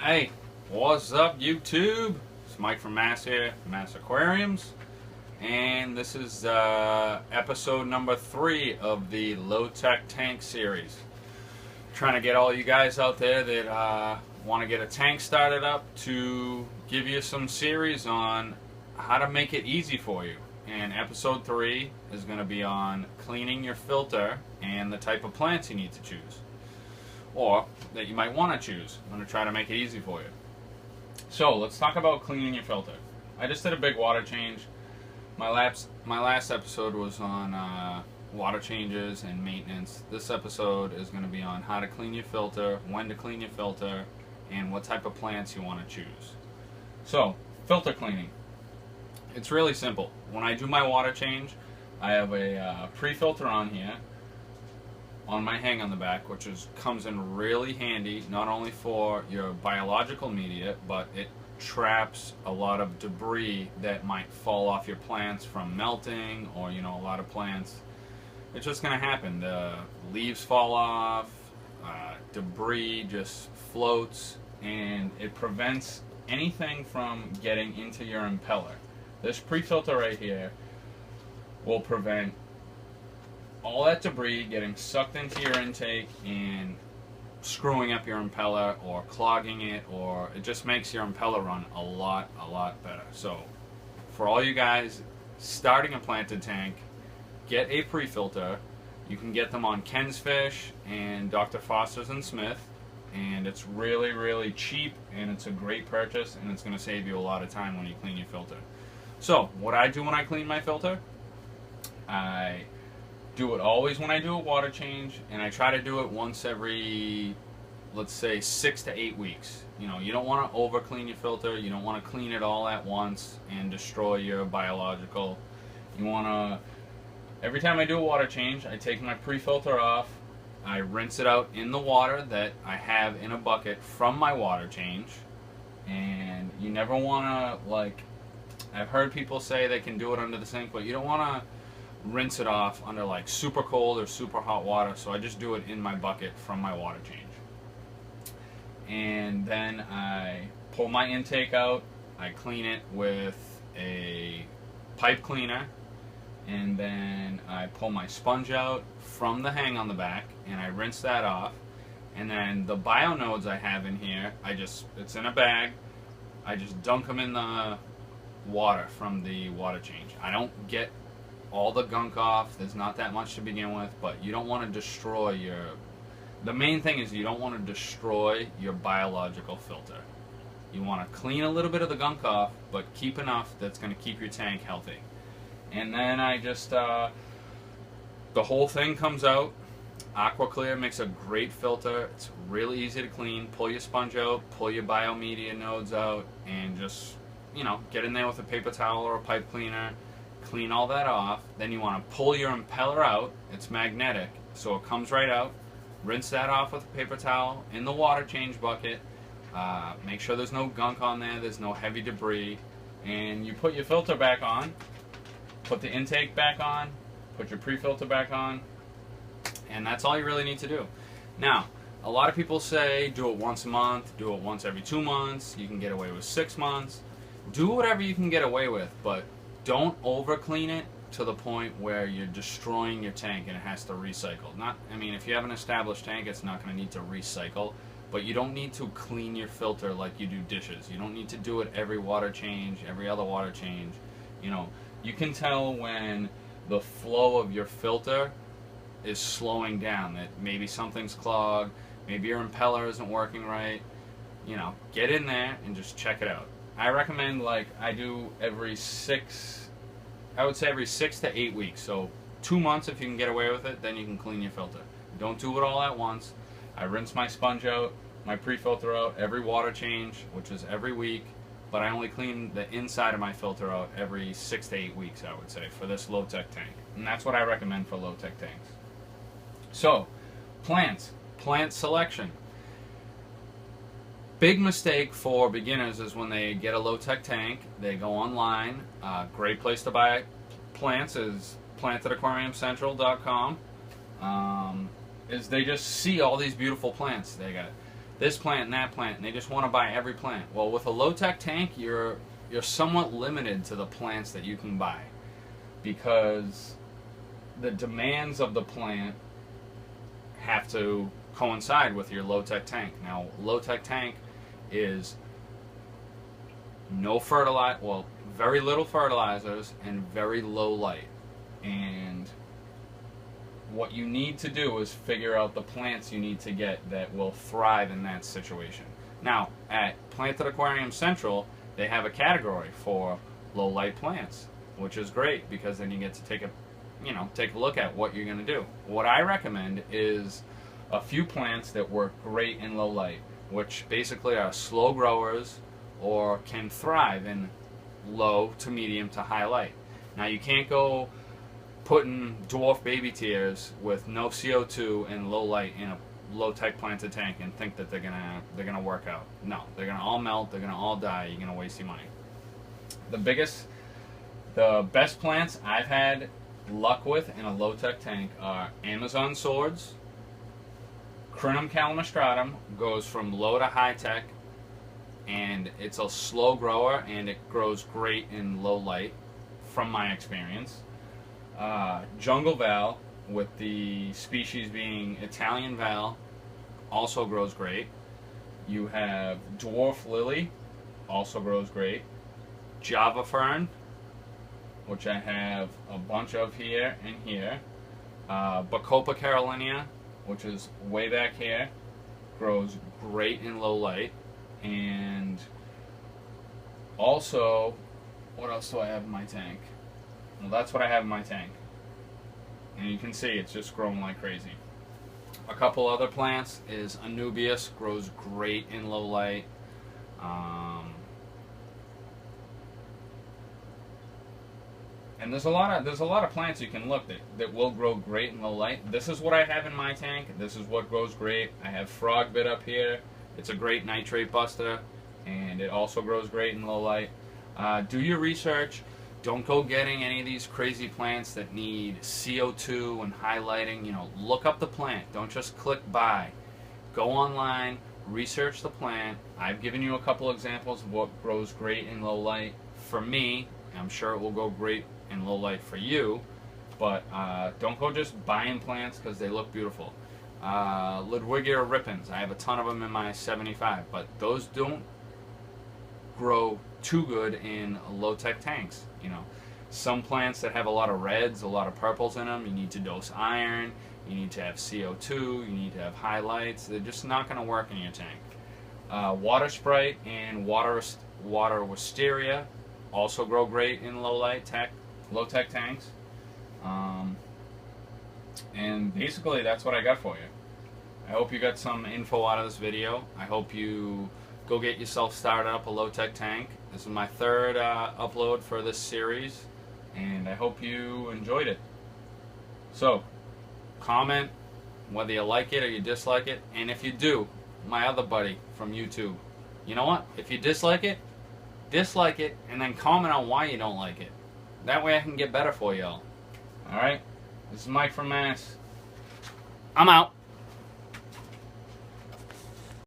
Hey, what's up YouTube? It's Mike from Mass here, Mass Aquariums, and this is episode number 3 of the Low Tech Tank series. Trying to get all you guys out there that want to get a tank started up to give you some series on how to make it easy for you. And episode 3 is going to be on cleaning your filter and the type of plants you need to choose, or that you might want to choose. I'm going to try to make it easy for you. So let's talk about cleaning your filter. I just did a big water change. My last episode was on water changes and maintenance. This episode is going to be on how to clean your filter, when to clean your filter, and what type of plants you want to choose. So, filter cleaning. It's really simple. When I do my water change, I have a pre-filter on here on my hang on the back, which comes in really handy, not only for your biological media, but it traps a lot of debris that might fall off your plants from melting, or a lot of plants, it's just going to happen. The leaves fall off, debris just floats, and it prevents anything from getting into your impeller. This pre-filter right here will prevent all that debris getting sucked into your intake and screwing up your impeller or clogging it, or it just makes your impeller run a lot better. So for all you guys starting a planted tank, get a pre-filter. You can get them on Ken's Fish and Dr. Foster's and Smith, and it's really cheap, and it's a great purchase, and it's going to save you a lot of time when you clean your filter. So what I do when I clean my filter, I do it always when I do a water change, and I try to do it once every, let's say, 6 to 8 weeks. You don't want to over clean your filter. You don't want to clean it all at once and destroy your biological. You want to, every time I do a water change, I take my pre-filter off, I rinse it out in the water that I have in a bucket from my water change. And you never want to, I've heard people say they can do it under the sink, but you don't want to rinse it off under super cold or super hot water, so I just do it in my bucket from my water change. And then I pull my intake out, I clean it with a pipe cleaner, and then I pull my sponge out from the hang on the back, and I rinse that off. And then the bio nodes I have in here, it's in a bag, I just dunk them in the water from the water change. I don't get all the gunk off. There's not that much to begin with, but you don't want to destroy the main thing is you don't want to destroy your biological filter. You want to clean a little bit of the gunk off, but keep enough that's going to keep your tank healthy. And then I just the whole thing comes out. AquaClear makes a great filter. It's really easy to clean. Pull your sponge out, pull your biomedia nodes out, and just get in there with a paper towel or a pipe cleaner. Clean all that off. Then you want to pull your impeller out. It's magnetic, so it comes right out. Rinse that off with a paper towel in the water change bucket. Make sure there's no gunk on there, there's no heavy debris, and you put your filter back on, put the intake back on, put your pre-filter back on, and that's all you really need to do. Now, a lot of people say do it once a month, do it once every 2 months, you can get away with 6 months. Do whatever you can get away with, but don't over clean it to the point where you're destroying your tank and it has to recycle. If you have an established tank, it's not going to need to recycle, but you don't need to clean your filter like you do dishes. You don't need to do it every water change, every other water change. You can tell when the flow of your filter is slowing down, that maybe something's clogged, maybe your impeller isn't working right. Get in there and just check it out. I recommend, I do every 6 to 8 weeks. So 2 months if you can get away with it, then you can clean your filter. Don't do it all at once. I rinse my sponge out, my pre-filter out every water change, which is every week, but I only clean the inside of my filter out every 6 to 8 weeks, I would say, for this low-tech tank. And that's what I recommend for low-tech tanks. So, plant selection. Big mistake for beginners is when they get a low-tech tank, they go online. Great place to buy plants is plantedaquariumcentral.com. Is they just see all these beautiful plants. They got this plant and that plant, and they just want to buy every plant. Well, with a low-tech tank, you're somewhat limited to the plants that you can buy, because the demands of the plant have to coincide with your low-tech tank. Now, low-tech tank is no fertilizer, well, very little fertilizers and very low light. And what you need to do is figure out the plants you need to get that will thrive in that situation. Now, at Planted Aquarium Central, they have a category for low light plants, which is great, because then you get to take a look at what you're going to do. What I recommend is a few plants that work great in low light, which basically are slow growers or can thrive in low to medium to high light. Now, you can't go putting dwarf baby tears with no CO2 and low light in a low-tech planted tank and think that they're gonna work out. No, they're gonna all melt. They're gonna all die. You're gonna waste your money. The best plants I've had luck with in a low-tech tank are Amazon swords. Crinum calamastratum goes from low to high tech, and it's a slow grower, and it grows great in low light, from my experience. Jungle Val, with the species being Italian Val, also grows great. You have Dwarf Lily, also grows great. Java Fern, which I have a bunch of here and here. Bacopa carolinea, which is way back here, grows great in low light. And also, what else do I have in my tank? Well, that's what I have in my tank. And you can see it's just growing like crazy. A couple other plants is Anubias, grows great in low light. And there's a lot of plants you can look that will grow great in low light. This is what I have in my tank. This is what grows great. I have Frogbit up here. It's a great nitrate buster, and it also grows great in low light. Do your research. Don't go getting any of these crazy plants that need CO2 and highlighting. Look up the plant. Don't just click buy. Go online, research the plant. I've given you a couple examples of what grows great in low light for me. I'm sure it will go great in low light for you, but don't go just buying plants because they look beautiful. Ludwigia ripens, I have a ton of them in my 75, but those don't grow too good in low-tech tanks. Some plants that have a lot of reds, a lot of purples in them, you need to dose iron, you need to have CO2, you need to have highlights. They're just not going to work in your tank. Water Sprite and water wisteria also grow great in low-tech tanks. And basically that's what I got for you. I hope you got some info out of this video. I hope you go get yourself started up a low-tech tank. This is my third upload for this series, and I hope you enjoyed it. So, comment whether you like it or you dislike it, and if you do, my other buddy from YouTube, you know what? If you dislike it, and then comment on why you don't like it. That way I can get better for y'all. Alright? This is Mike from Mass. I'm out.